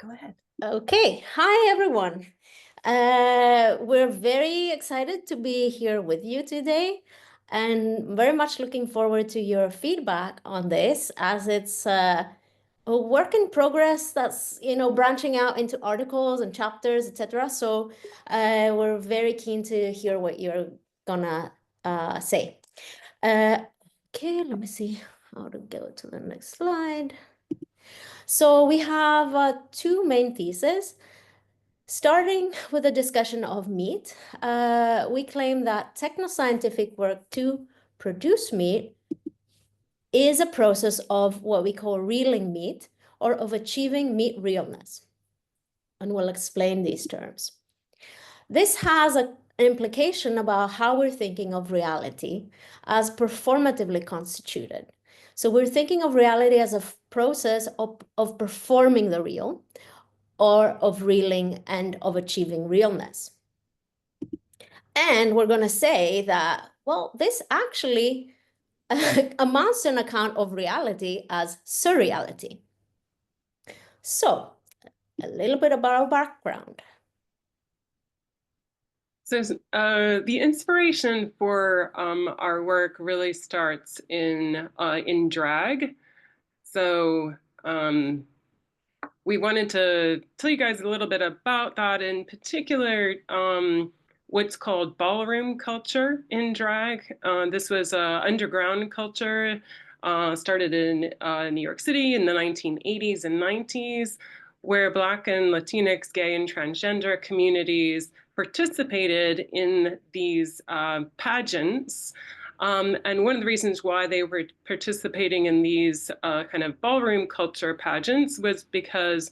Go ahead. Okay, hi everyone. We're very excited to be here with you today and very much looking forward to your feedback on this as it's a work in progress that's, branching out into articles and chapters, etc. So we're very keen to hear what you're gonna say. Okay, let me see how to go to the next slide. So we have two main theses. Starting with a discussion of meat, we claim that technoscientific work to produce meat is a process of what we call reeling meat or of achieving meat realness. And we'll explain these terms. This has an implication about how we're thinking of reality as performatively constituted. So we're thinking of reality as a process of performing the real, or of reeling and of achieving realness. And we're going to say that, well, this actually amounts to an account of reality as surreality. So a little bit about our background. So the inspiration for our work really starts in drag. So we wanted to tell you guys a little bit about that, in particular, what's called ballroom culture in drag. This was underground culture, started in New York City in the 1980s and 90s, where Black and Latinx, gay and transgender communities participated in these pageants. And one of the reasons why they were participating in these kind of ballroom culture pageants was because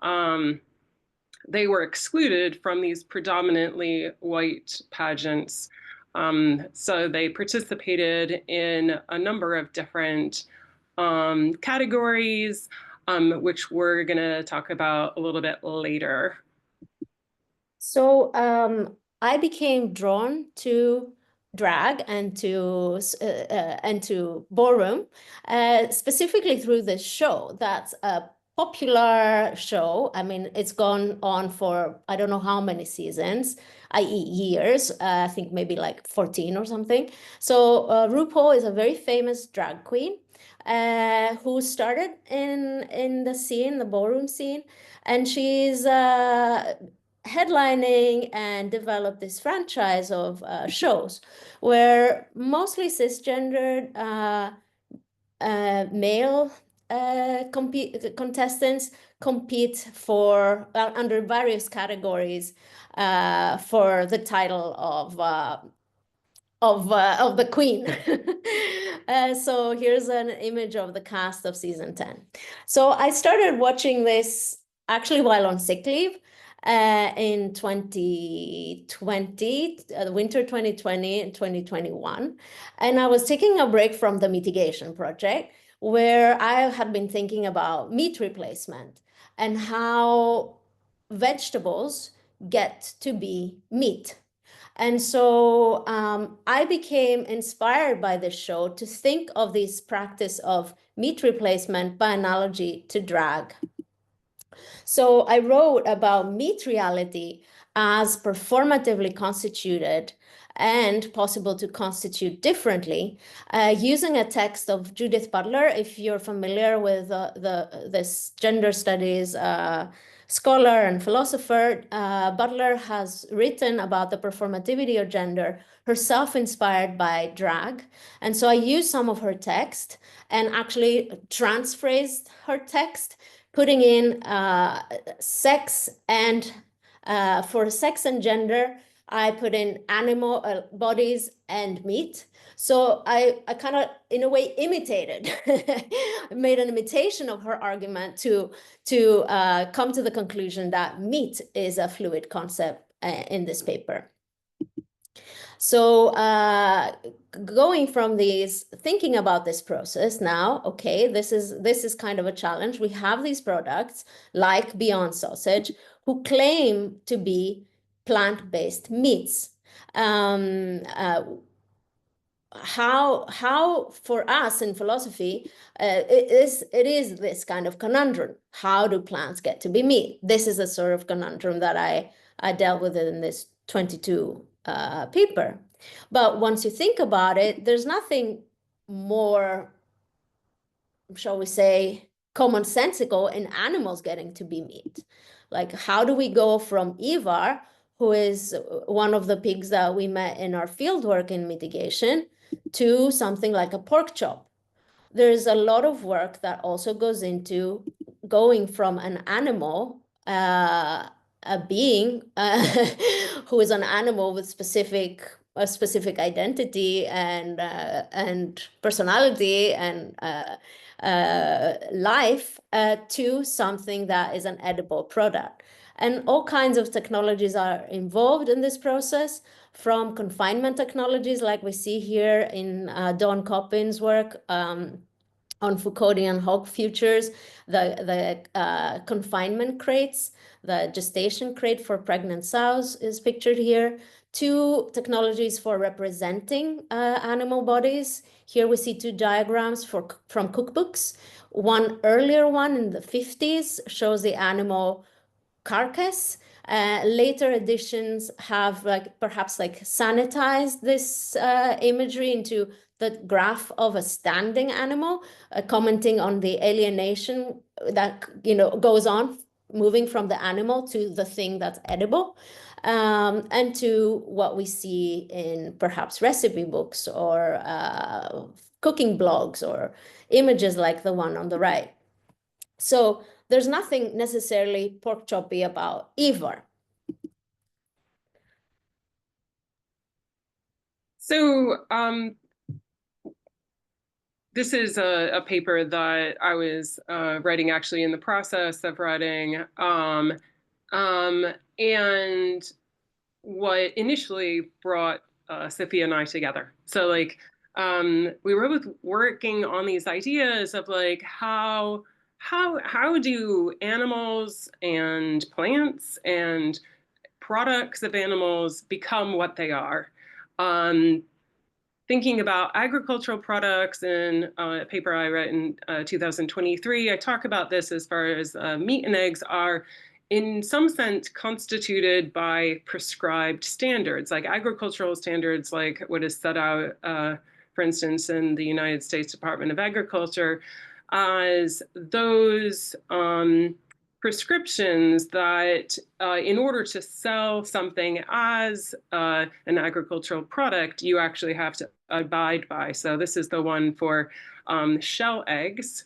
they were excluded from these predominantly white pageants. So they participated in a number of different categories, which we're going to talk about a little bit later. So I became drawn to drag and to ballroom, specifically through this show. That's a popular show. I mean, it's gone on for I don't know how many seasons, i.e. years. I think maybe like 14 or something. So RuPaul is a very famous drag queen who started in the scene, the ballroom scene, and she's headlining and developed this franchise of shows where mostly cisgendered male contestants compete for under various categories for the title of the queen. So here's an image of the cast of season 10. So I started watching this actually while on sick leave in 2020, winter 2020 and 2021. And I was taking a break from the mitigation project where I had been thinking about meat replacement and how vegetables get to be meat. And so I became inspired by this show to think of this practice of meat replacement by analogy to drag. So I wrote about meat reality as performatively constituted and possible to constitute differently, using a text of Judith Butler. If you're familiar with this gender studies scholar and philosopher, Butler has written about the performativity of gender, herself inspired by drag. And so I used some of her text and actually transphrased her text, putting in sex and for sex and gender, I put in animal bodies and meat. So I kind of, in a way, imitated, made an imitation of her argument to come to the conclusion that meat is a fluid concept in this paper. So going from these, thinking about this process now, okay, this is kind of a challenge. We have these products like Beyond Sausage who claim to be plant-based meats. how for us in philosophy, it is this kind of conundrum. How do plants get to be meat? This is a sort of conundrum that I dealt with in this 22 paper. But once you think about it, there's nothing more, shall we say, commonsensical in animals getting to be meat. Like, how do we go from Ivar, who is one of the pigs that we met in our fieldwork in mitigation, to something like a pork chop? There's a lot of work that also goes into going from an animal, a being who is an animal with a specific identity and personality and life, to something that is an edible product. And all kinds of technologies are involved in this process, from confinement technologies like we see here in Don Coppin's work on Foucauldian hog futures, the confinement crates, the gestation crate for pregnant sows is pictured here, to technologies for representing animal bodies. Here we see two diagrams from cookbooks. One earlier one in the 50s shows the animal carcass. Later editions have perhaps sanitized this imagery into the graph of a standing animal, commenting on the alienation that goes on, moving from the animal to the thing that's edible, and to what we see in perhaps recipe books or cooking blogs or images like the one on the right. So there's nothing necessarily pork choppy about Ivar. So this is a paper that I was writing, actually in the process of writing, and what initially brought Sophia and I together. So we were both working on these ideas of how do animals and plants and products of animals become what they are. Thinking about agricultural products in a paper I wrote in 2023, I talk about this as far as meat and eggs are in some sense constituted by prescribed standards, like agricultural standards, like what is set out, for instance, in the United States Department of Agriculture, as those prescriptions that in order to sell something as an agricultural product, you actually have to abide by. So this is the one for shell eggs.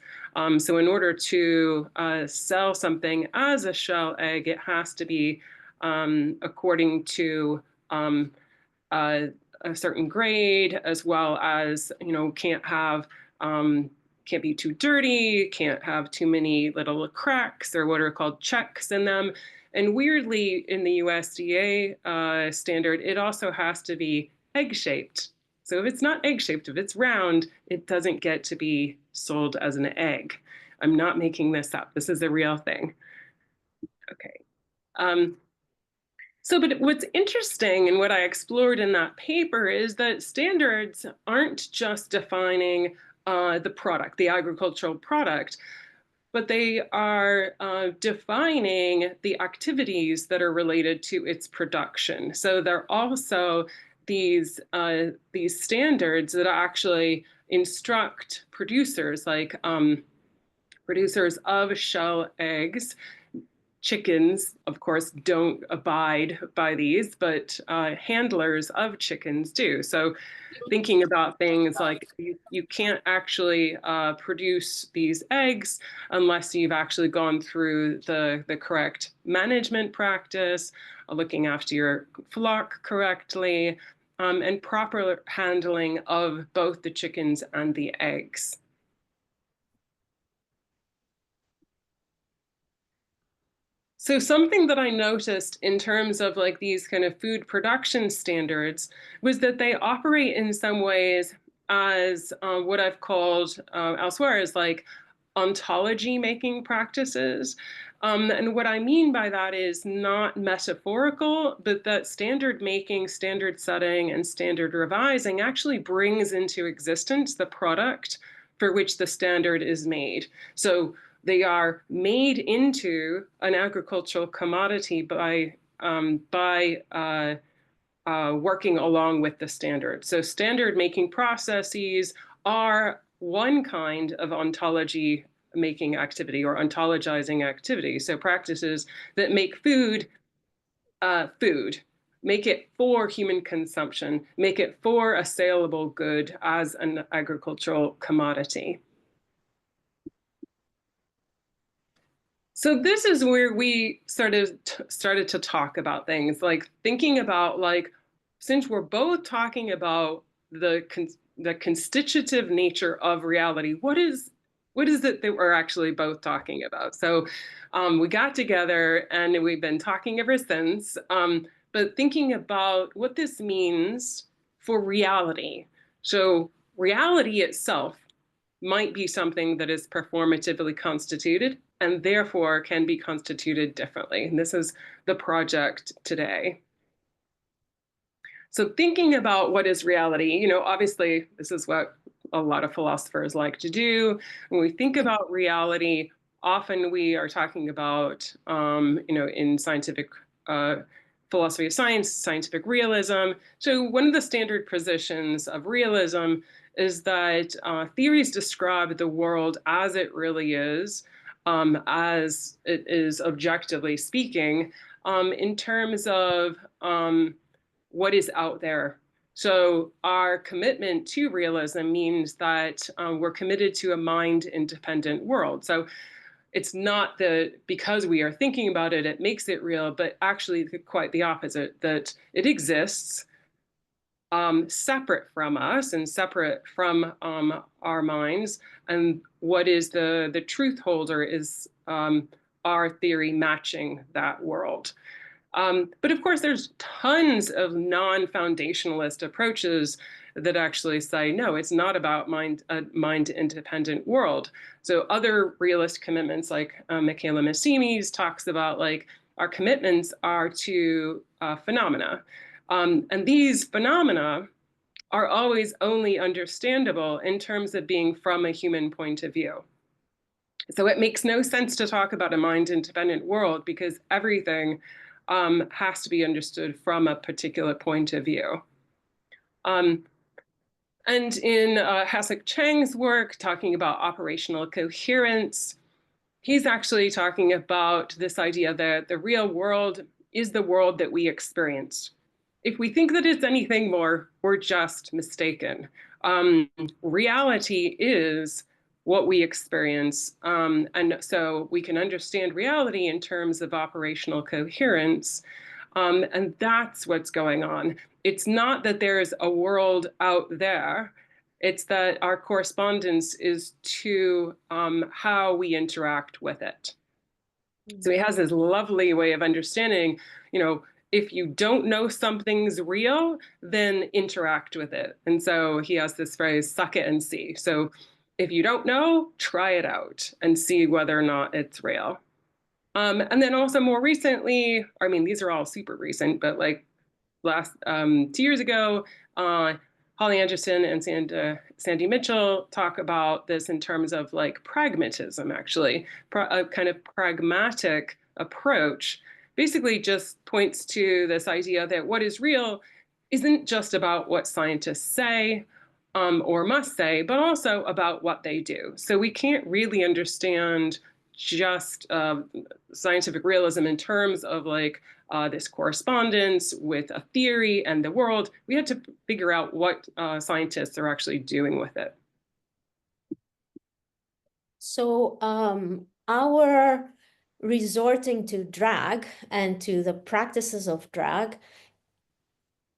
So in order to sell something as a shell egg, it has to be according to a certain grade, as well as, can't be too dirty, can't have too many little cracks or what are called checks in them. And weirdly, in the USDA standard, it also has to be egg-shaped. So if it's not egg-shaped, if it's round, it doesn't get to be sold as an egg. I'm not making this up. This is a real thing. Okay. But what's interesting and what I explored in that paper is that standards aren't just defining the product, the agricultural product, but they are defining the activities that are related to its production. So they're also these standards that actually instruct producers, like producers of shell eggs. Chickens, of course, don't abide by these, but handlers of chickens do. So thinking about things like you can't actually produce these eggs unless you've actually gone through the correct management practice, looking after your flock correctly, and proper handling of both the chickens and the eggs. So something that I noticed in terms of these kind of food production standards was that they operate in some ways as what I've called elsewhere as ontology making practices. And what I mean by that is not metaphorical, but that standard making, standard setting, and standard revising actually brings into existence the product for which the standard is made. So they are made into an agricultural commodity by working along with the standard. So standard making processes are one kind of ontology making activity or ontologizing activity. So practices that make food food, make it for human consumption, make it for a saleable good as an agricultural commodity. So this is where we started to talk about things, like thinking about, like, since we're both talking about the constitutive nature of reality, what is it that we're actually both talking about? So we got together and we've been talking ever since, but thinking about what this means for reality. So reality itself might be something that is performatively constituted and therefore can be constituted differently. And this is the project today. So thinking about what is reality, you know, obviously this is what a lot of philosophers like to do. When we think about reality, often we are talking about, you know, in scientific philosophy of science, scientific realism. So one of the standard positions of realism is that theories describe the world as it really is, as it is objectively speaking, in terms of what is out there. So our commitment to realism means that we're committed to a mind-independent world. So it's not that because we are thinking about it, it makes it real, but actually quite the opposite, that it exists separate from us and separate from our minds. And what is the truth holder is our theory matching that world. But of course, there's tons of non-foundationalist approaches that actually say, no, it's not about a mind-independent world. So other realist commitments, like Michaela Massimi's talks about, like, our commitments are to phenomena. And these phenomena are always only understandable in terms of being from a human point of view. So it makes no sense to talk about a mind-independent world because everything has to be understood from a particular point of view. And in Hasek Chang's work, talking about operational coherence, he's actually talking about this idea that the real world is the world that we experience. If we think that it's anything more, we're just mistaken. Reality is what we experience. And so we can understand reality in terms of operational coherence. And that's what's going on. It's not that there's a world out there. It's that our correspondence is to how we interact with it. So he has this lovely way of understanding, you know, if you don't know something's real, then interact with it. And so he has this phrase, suck it and see. So if you don't know, try it out and see whether or not it's real. And then also more recently, I mean, these are all super recent, but like last 2 years ago, Holly Anderson and Sandy Mitchell talk about this in terms of like pragmatism, actually, a kind of pragmatic approach, basically just points to this idea that what is real isn't just about what scientists say or must say, but also about what they do. So we can't really understand just scientific realism in terms of like this correspondence with a theory and the world. We had to figure out what scientists are actually doing with it. So our resorting to drag and to the practices of drag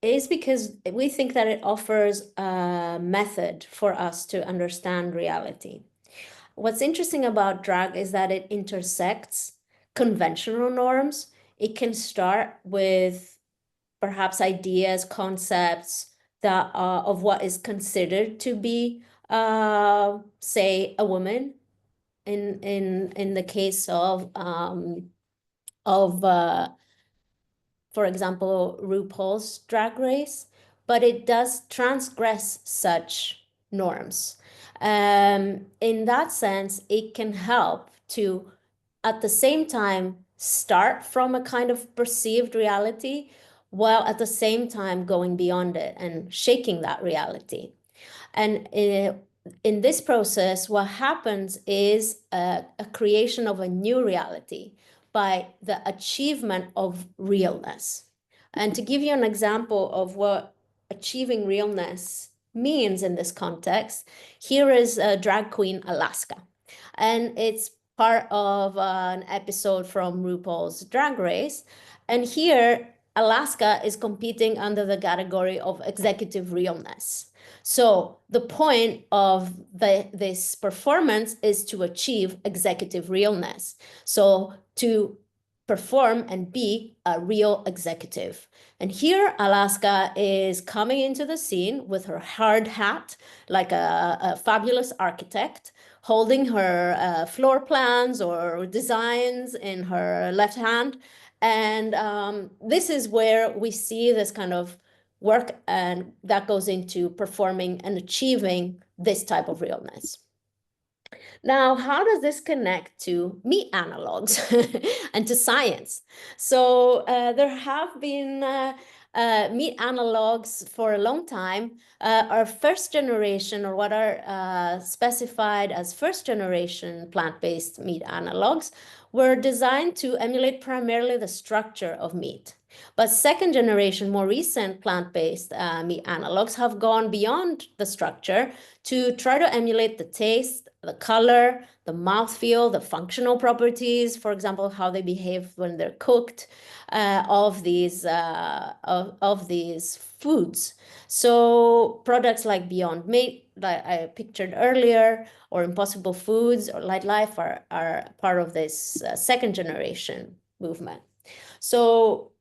is because we think that it offers a method for us to understand reality. What's interesting about drag is that it intersects conventional norms. It can start with perhaps ideas, concepts that of what is considered to be, say, a woman, in the case of for example, RuPaul's Drag Race, but it does transgress such norms. In that sense, it can help to, at the same time, start from a kind of perceived reality, while at the same time going beyond it and shaking that reality. And in this process, what happens is a creation of a new reality by the achievement of realness. And to give you an example of what achieving realness means in this context, here is drag queen Alaska. And it's part of an episode from RuPaul's Drag Race. And here, Alaska is competing under the category of executive realness. So the point of this performance is to achieve executive realness. So to perform and be a real executive. And here Alaska is coming into the scene with her hard hat, like a fabulous architect, holding her floor plans or designs in her left hand. And this is where we see this kind of work, and that goes into performing and achieving this type of realness. Now, how does this connect to meat analogs and to science? So there have been meat analogs for a long time. Our first generation, or what are specified as first generation plant-based meat analogs, were designed to emulate primarily the structure of meat. But second generation, more recent plant-based meat analogs have gone beyond the structure to try to emulate the taste, the color, the mouthfeel, the functional properties, for example, how they behave when they're cooked, of these foods. So products like Beyond Meat, that I pictured earlier, or Impossible Foods or Light Life are part of this second generation movement. So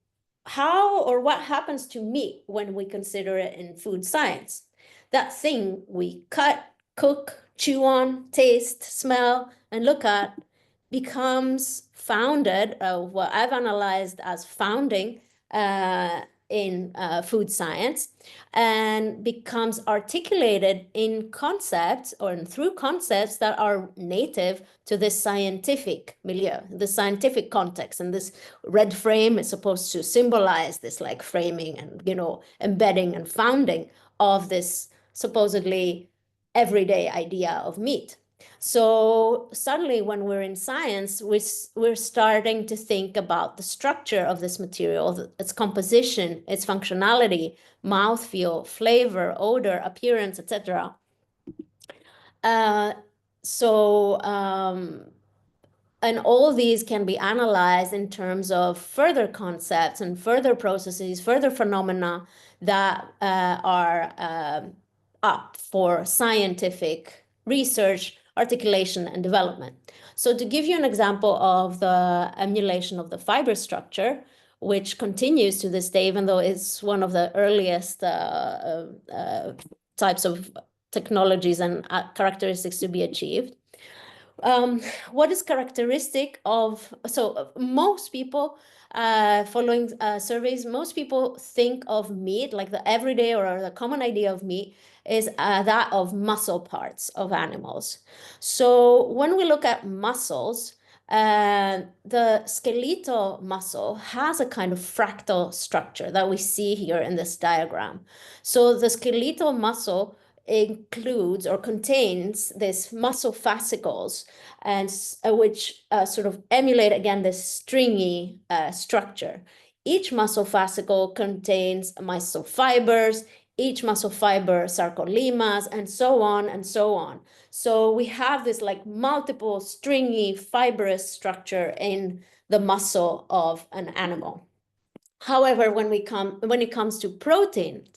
how or what happens to meat when we consider it in food science? That thing we cut, cook, chew on, taste, smell, and look at becomes founded, what I've analyzed as founding in food science, and becomes articulated in concepts or through concepts that are native to this scientific milieu, the scientific context. And this red frame is supposed to symbolize this like framing and, you know, embedding and founding of this supposedly everyday idea of meat. So suddenly when we're in science, we're starting to think about the structure of this material, its composition, its functionality, mouthfeel, flavor, odor, appearance, etc. And all these can be analyzed in terms of further concepts and further processes, further phenomena that are up for scientific research, articulation, and development. So to give you an example of the emulation of the fiber structure, which continues to this day, even though it's one of the earliest types of technologies and characteristics to be achieved. What is characteristic of, so most people following surveys, most people think of meat, like the everyday or the common idea of meat is that of muscle parts of animals. So when we look at muscles, the skeletal muscle has a kind of fractal structure that we see here in this diagram. So the skeletal muscle includes or contains these muscle fascicles, and which sort of emulate again this stringy structure. Each muscle fascicle contains muscle fibers, each muscle fiber sarcolemas, and so on and so on. So we have this like multiple stringy fibrous structure in the muscle of an animal. However, when it comes to protein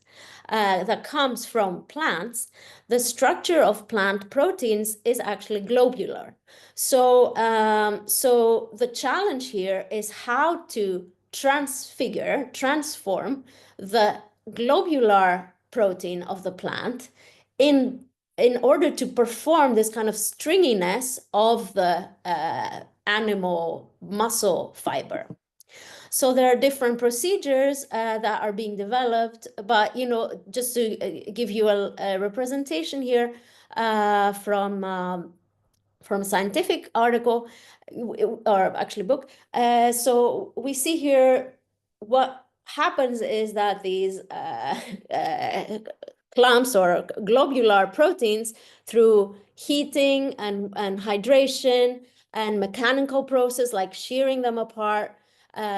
that comes from plants, the structure of plant proteins is actually globular. So, so the challenge here is how to transform the globular protein of the plant in order to perform this kind of stringiness of the animal muscle fiber. So there are different procedures that are being developed, but just to give you a representation here from a scientific article, or actually book. So we see here what happens is that these clumps or globular proteins, through heating and hydration and mechanical process like shearing them apart,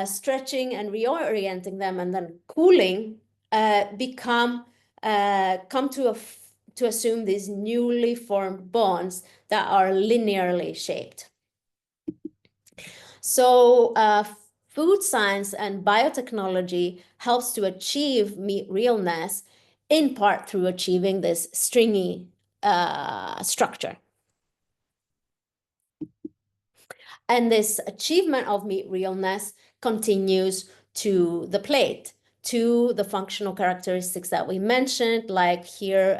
stretching and reorienting them, and then cooling, come to assume these newly formed bonds that are linearly shaped. So food science and biotechnology helps to achieve meat realness, in part through achieving this stringy structure. And this achievement of meat realness continues to the plate, to the functional characteristics that we mentioned, like here,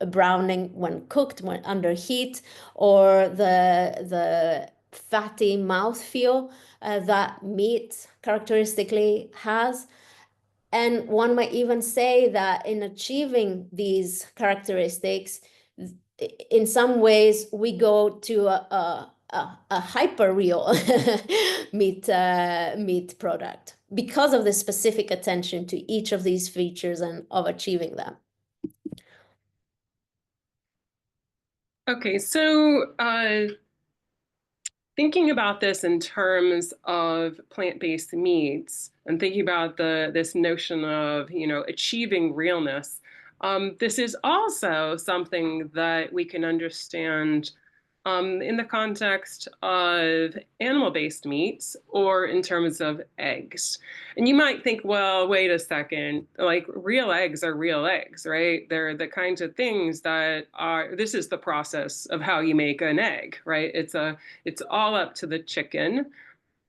browning when cooked, when under heat, or the fatty mouthfeel that meat characteristically has. And one might even say that in achieving these characteristics, in some ways, we go to a hyper real meat product because of the specific attention to each of these features and of achieving them. Okay, so thinking about this in terms of plant-based meats and thinking about this notion of achieving realness, this is also something that we can understand in the context of animal-based meats or in terms of eggs. And you might think, well, wait a second, like real eggs are real eggs, right? They're the kinds of things that this is the process of how you make an egg, right? It's all up to the chicken.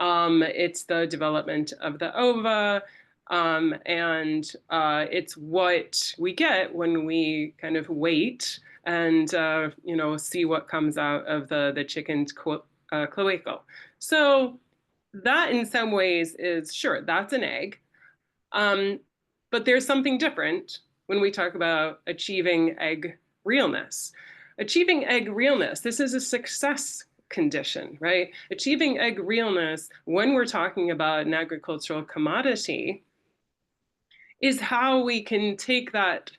It's the development of the ova. And it's what we get when we kind of wait and see what comes out of the chicken's cloacal. So that in some ways is, sure, that's an egg. But there's something different when we talk about achieving egg realness. Achieving egg realness, this is a success condition, right? Achieving egg realness, when we're talking about an agricultural commodity, is how we can take that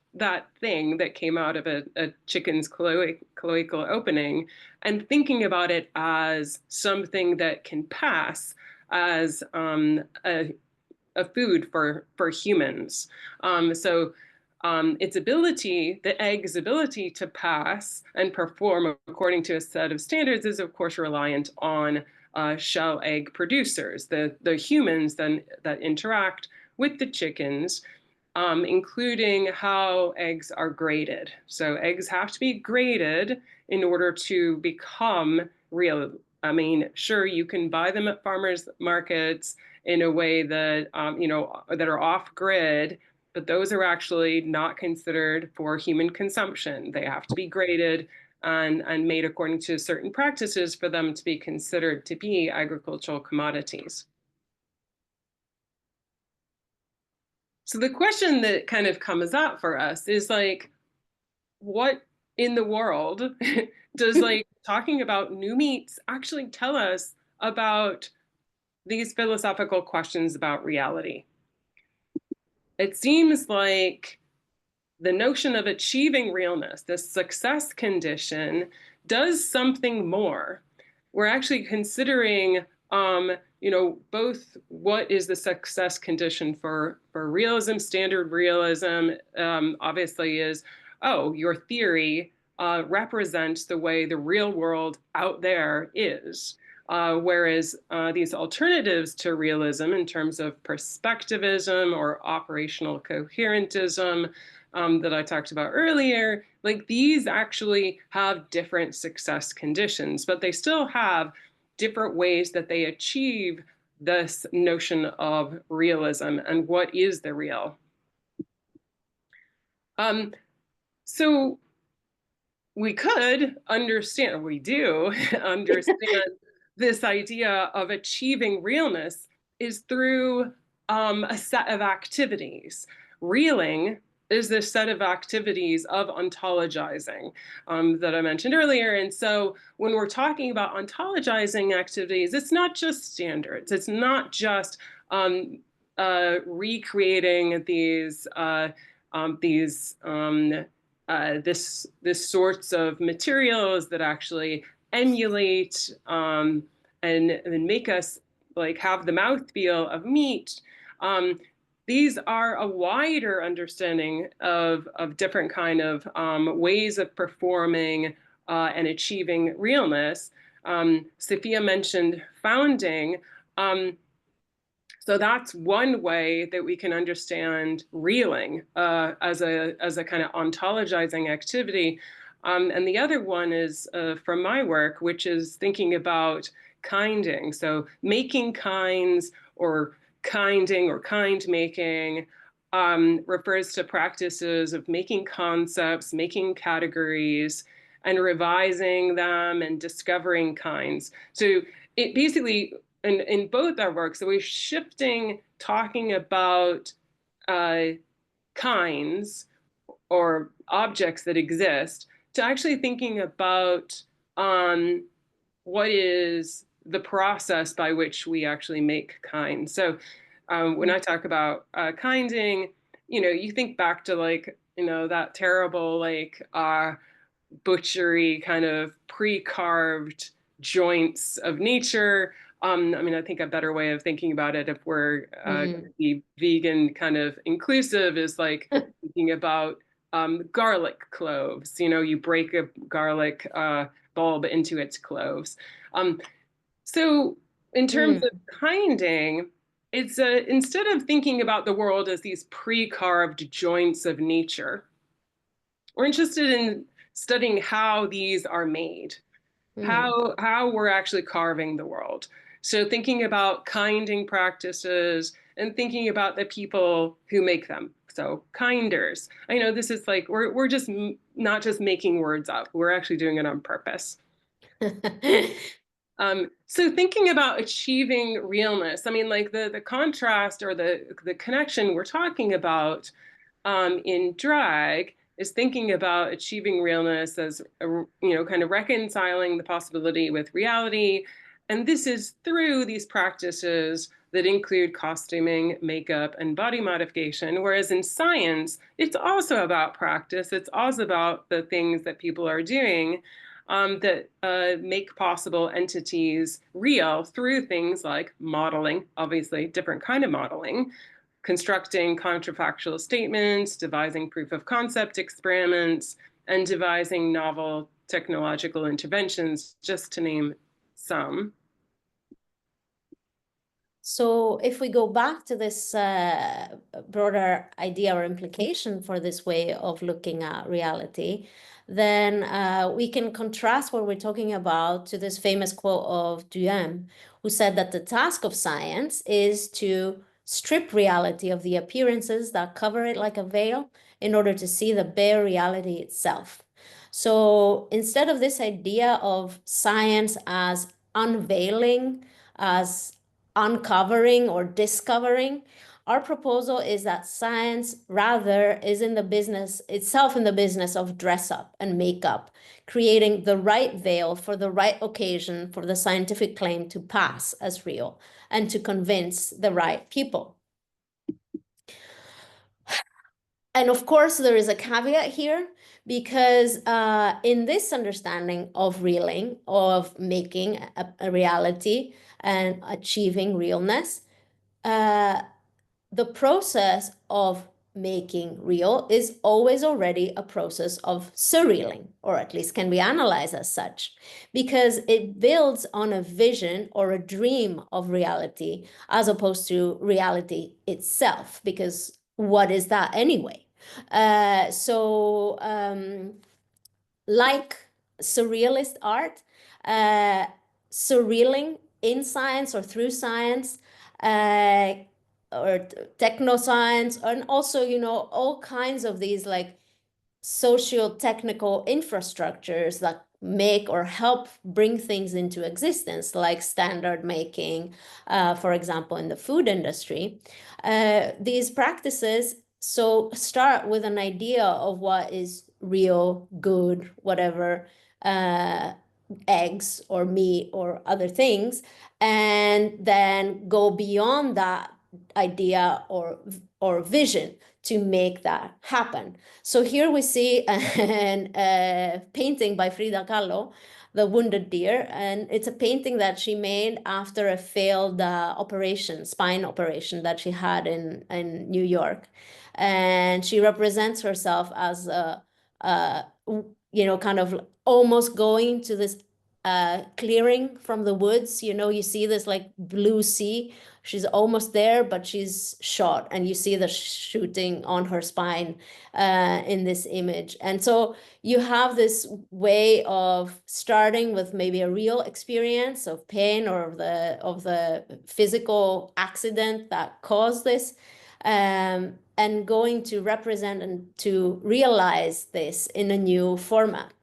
thing that came out of a chicken's cloacal opening and thinking about it as something that can pass as a food for humans. Its ability, the egg's ability to pass and perform according to a set of standards is of course reliant on shell egg producers, the humans then that interact with the chickens, including how eggs are graded. So eggs have to be graded in order to become real. I mean, sure, you can buy them at farmers markets in a way that, that are off grid, but those are actually not considered for human consumption. They have to be graded and made according to certain practices for them to be considered to be agricultural commodities. So the question that kind of comes up for us is like, what in the world does like talking about new meats actually tell us about these philosophical questions about reality? It seems like the notion of achieving realness, this success condition, does something more. We're actually considering both what is the success condition for realism. Standard realism obviously is, oh, your theory represents the way the real world out there is. Whereas these alternatives to realism in terms of perspectivism or operational coherentism that I talked about earlier, like these actually have different success conditions, but they still have different ways that they achieve this notion of realism and what is the real. So we could understand, or we do understand this idea of achieving realness is through a set of activities. Reeling is this set of activities of ontologizing that I mentioned earlier. And so when we're talking about ontologizing activities, it's not just standards. It's not just recreating this sorts of materials that actually emulate and make us like have the mouthfeel of meat. These are a wider understanding of different kind of ways of performing and achieving realness. Sophia mentioned founding. So that's one way that we can understand reeling as a kind of ontologizing activity. And the other one is from my work, which is thinking about kinding. So making kinds or kinding or kind making refers to practices of making concepts, making categories, and revising them and discovering kinds. So it basically in both our works, so we're shifting talking about kinds or objects that exist to actually thinking about what is the process by which we actually make kinds. So when I talk about kinding, you think back to like, that terrible like butchery kind of pre-carved joints of nature. I mean, I think a better way of thinking about it, if we're be vegan kind of inclusive, is like thinking about garlic cloves. You break a garlic bulb into its cloves. So in terms of kinding, it's instead of thinking about the world as these pre-carved joints of nature, we're interested in studying how these are made, how we're actually carving the world. So thinking about kinding practices and thinking about the people who make them. So kinders. I know this is like we're just not just making words up. We're actually doing it on purpose. So thinking about achieving realness, I mean, like the contrast or the connection we're talking about in drag is thinking about achieving realness as kind of reconciling the possibility with reality. And this is through these practices that include costuming, makeup, and body modification. Whereas in science, it's also about practice. It's also about the things that people are doing that make possible entities real through things like modeling, obviously different kind of modeling, constructing counterfactual statements, devising proof of concept experiments, and devising novel technological interventions, just to name some. So if we go back to this broader idea or implication for this way of looking at reality, then we can contrast what we're talking about to this famous quote of Duhem, who said that the task of science is to strip reality of the appearances that cover it like a veil in order to see the bare reality itself. So instead of this idea of science as unveiling, as uncovering or discovering, our proposal is that science rather is in the business of dress up and makeup, creating the right veil for the right occasion for the scientific claim to pass as real and to convince the right people. And of course, there is a caveat here, because in this understanding of reeling, of making a reality and achieving realness, the process of making real is always already a process of surrealing, or at least can be analyzed as such, because it builds on a vision or a dream of reality as opposed to reality itself, because what is that anyway? Like surrealist art, surrealing in science or through science, or technoscience, and also, all kinds of these like socio-technical infrastructures that make or help bring things into existence, like standard making, for example, in the food industry. These practices start with an idea of what is real, good, whatever, eggs or meat or other things, and then go beyond that idea or vision to make that happen. So here we see a painting by Frida Kahlo, The Wounded Deer, and it's a painting that she made after a failed spine operation that she had in New York. And she represents herself as kind of almost going to this clearing from the woods. You see this like blue sea. She's almost there, but she's shot, and you see the shooting on her spine in this image. And so you have this way of starting with maybe a real experience of pain or of the physical accident that caused this, and going to represent and to realize this in a new format.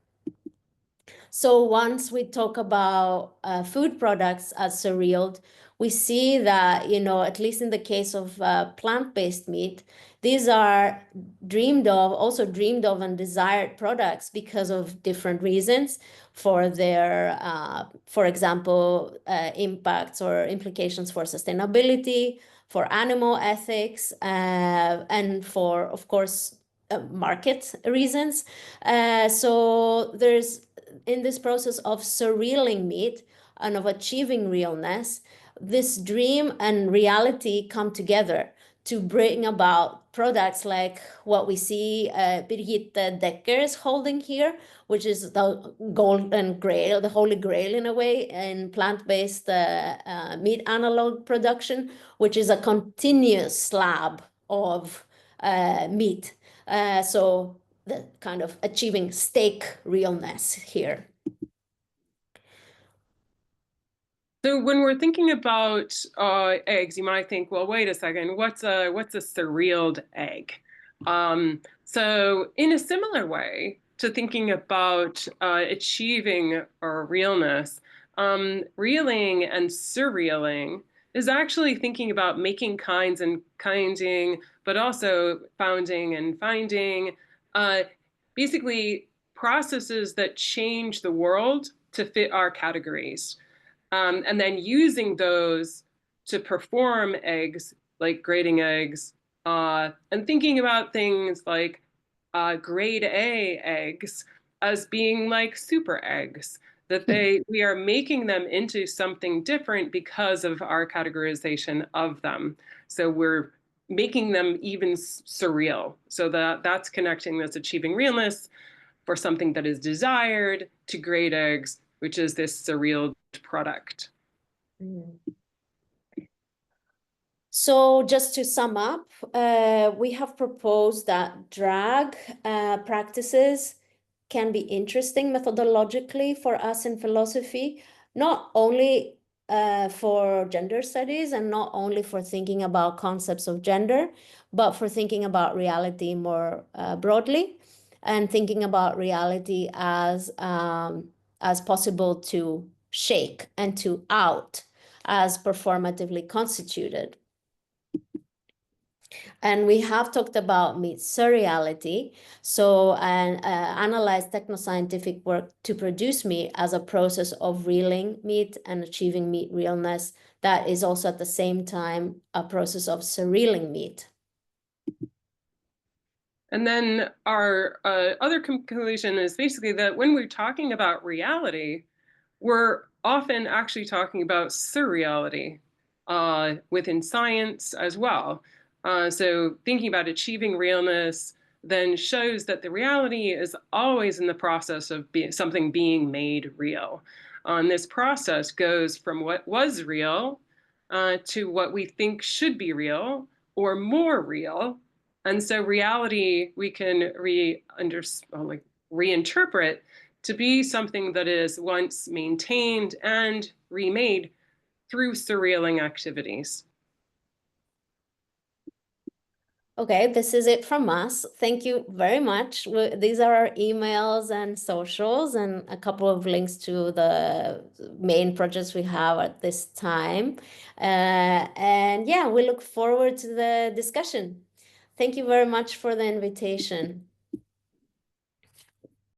So once we talk about food products as surreal, we see that, at least in the case of plant-based meat, these are also dreamed of and desired products because of different reasons for their, for example, impacts or implications for sustainability, for animal ethics, and for, of course, market reasons. So there's, in this process of surrealing meat and of achieving realness, this dream and reality come together to bring about products like what we see Birgitte Dekker is holding here, which is the golden grail, the holy grail in a way, in plant-based meat analog production, which is a continuous slab of meat. So the kind of achieving steak realness here. So when we're thinking about eggs, you might think, well, wait a second, what's a surrealed egg? So in a similar way to thinking about achieving our realness, reeling and surrealing is actually thinking about making kinds and kinding, but also founding and finding, basically processes that change the world to fit our categories. And then using those to perform eggs, like grading eggs, and thinking about things like grade A eggs as being like super eggs, that we are making them into something different because of our categorization of them. So we're making them even surreal. So that's connecting this achieving realness for something that is desired to grade eggs, which is this surreal product. So just to sum up, we have proposed that drag practices can be interesting methodologically for us in philosophy, not only for gender studies and not only for thinking about concepts of gender, but for thinking about reality more broadly, and thinking about reality as possible to shake and to out as performatively constituted. And we have talked about meat surreality, so analyze technoscientific work to produce meat as a process of reeling meat and achieving meat realness that is also at the same time a process of surrealing meat. And then our other conclusion is basically that when we're talking about reality, we're often actually talking about surreality within science as well. So thinking about achieving realness then shows that the reality is always in the process of something being made real. And this process goes from what was real to what we think should be real or more real. And so reality we can reinterpret to be something that is once maintained and remade through surrealing activities. Okay, this is it from us. Thank you very much. These are our emails and socials and a couple of links to the main projects we have at this time. And yeah, we look forward to the discussion. Thank you very much for the invitation.